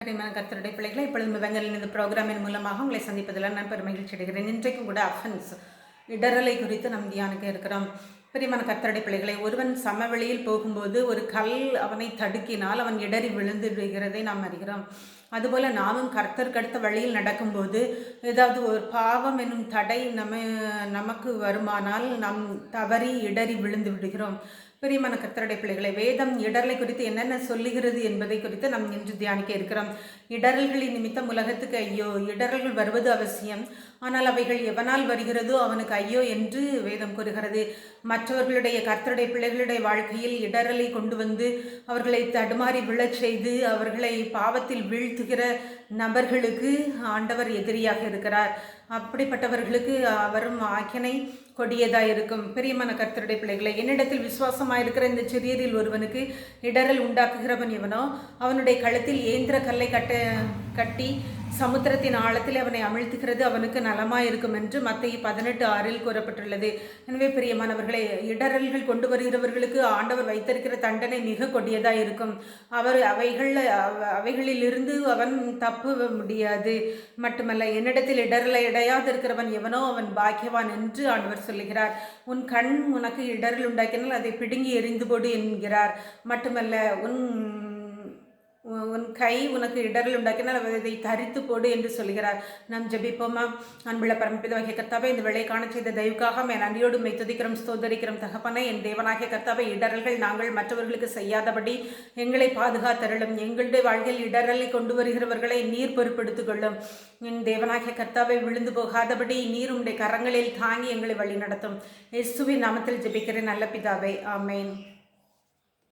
கர்த்தருடைய பிள்ளைகளை இப்பொழுது விவங்களின் இந்த ப்ரோக்ராமின் மூலமாக உங்களை சந்திப்பதில் நான் பெருமகிழ்ச்சி அடைகிறேன். இன்றைக்கும் கூட அஃபென்ஸ் இடரலை குறித்து நாம் தியானிக்க இருக்கிறோம். பிரியமான கர்த்தருடைய பிள்ளைகளை, ஒருவன் சமவெளியில் போகும்போது ஒரு கல் அவனை தடுக்கினால் அவன் இடறி விழுந்து விடுகிறதை நாம் அறிகிறோம். அதுபோல் நாமும் கர்த்தருக்கு அடுத்த வழியில் நடக்கும்போது ஏதாவது ஒரு பாவம் என்னும் தடை நமக்கு வருமானால் நாம் தவறி இடறி விழுந்து விடுகிறோம். பிரியமான கர்த்தருடைய பிள்ளைகளை, வேதம் இடரலை குறித்து என்னென்ன சொல்லுகிறது என்பதை குறித்து நாம் இன்று தியானிக்க இருக்கிறோம். இடரல்களின் நிமித்தம் உலகத்துக்கு ஐயோ, இடரல்கள் வருவது அவசியம், ஆனால் அவைகள் எவனால் வருகிறதோ அவனுக்கு ஐயோ என்று வேதம் கூறுகிறது. மற்றவர்களுடைய கர்த்தருடைய பிள்ளைகளுடைய வாழ்க்கையில் இடரலை கொண்டு வந்து அவர்களை தடுமாறி விழச் செய்து அவர்களை பாவத்தில் வீழ்த்துகிற நபர்களுக்கு ஆண்டவர் எதிரியாக இருக்கிறார். அப்படிப்பட்டவர்களுக்கு வரும் ஆக்கினை கொடியதாக இருக்கும். பிரியமான கர்த்தருடைய பிள்ளைகளை, என்னிடத்தில் விசுவாசமாயிருக்கிற இந்த சிறியரில் ஒருவனுக்கு இடரல் உண்டாக்குகிறவன் எவனோ அவனுடைய கழுத்தில் ஏந்திர கல்லை கட்டி சமுத்திரத்தின் ஆழத்தில் அவனை அமிழ்த்துகிறது அவனுக்கு நலமாயிருக்கும் என்று மத்தேயு 18:6 கூறப்பட்டுள்ளது. எனவே பிரியமானவர்களை, இடரல்கள் கொண்டு வருகிறவர்களுக்கு ஆண்டவர் வைத்திருக்கிற தண்டனை மிக கொடியதாக இருக்கும். அவைகளிலிருந்து அவன் தப்ப முடியாது. மட்டுமல்ல, என்னிடத்தில் இடரலை இடையாது இருக்கிறவன் எவனோ அவன் பாக்கியவான் என்று ஆண்டவர் சொல்லுகிறார். உன் கண் உனக்கு இடரல் உண்டாக்கினால் அதை பிடுங்கி எறிந்து போடு என்கிறார். மட்டுமல்ல, உன் கை உனக்கு இடரல் உண்டாக்கினால் அதை தரித்து போடு என்று சொல்கிறார். நாம் ஜெபிப்போமா? அன்புள்ள பரமபிதாகிய கர்த்தாவே, இந்த வேளை காண செய்த தயவுக்காக நன்றியோடு மெய் துதிக்கிறோம், ஸ்தோத்தரிக்கிறோம். தகப்பனே, என் தேவனாகிய கர்த்தாவே, இடரல்கள் நாங்கள் மற்றவர்களுக்கு செய்யாதபடி எங்களை பாதுகாத்தருளும். எங்களுடைய வாழ்க்கையில் இடரலை கொண்டு வருகிறவர்களை நீர் பொறுப்பெடுத்துக் கொள்ளும். என் தேவனாகிய கர்த்தாவை, விழுந்து போகாதபடி நீர் உம்முடைய கரங்களில் தாங்கி எங்களை வழி நடத்தும். இயேசுவின் நாமத்தில் ஜெபிக்கிறேன் நல்ல பிதாவே, ஆமேன்.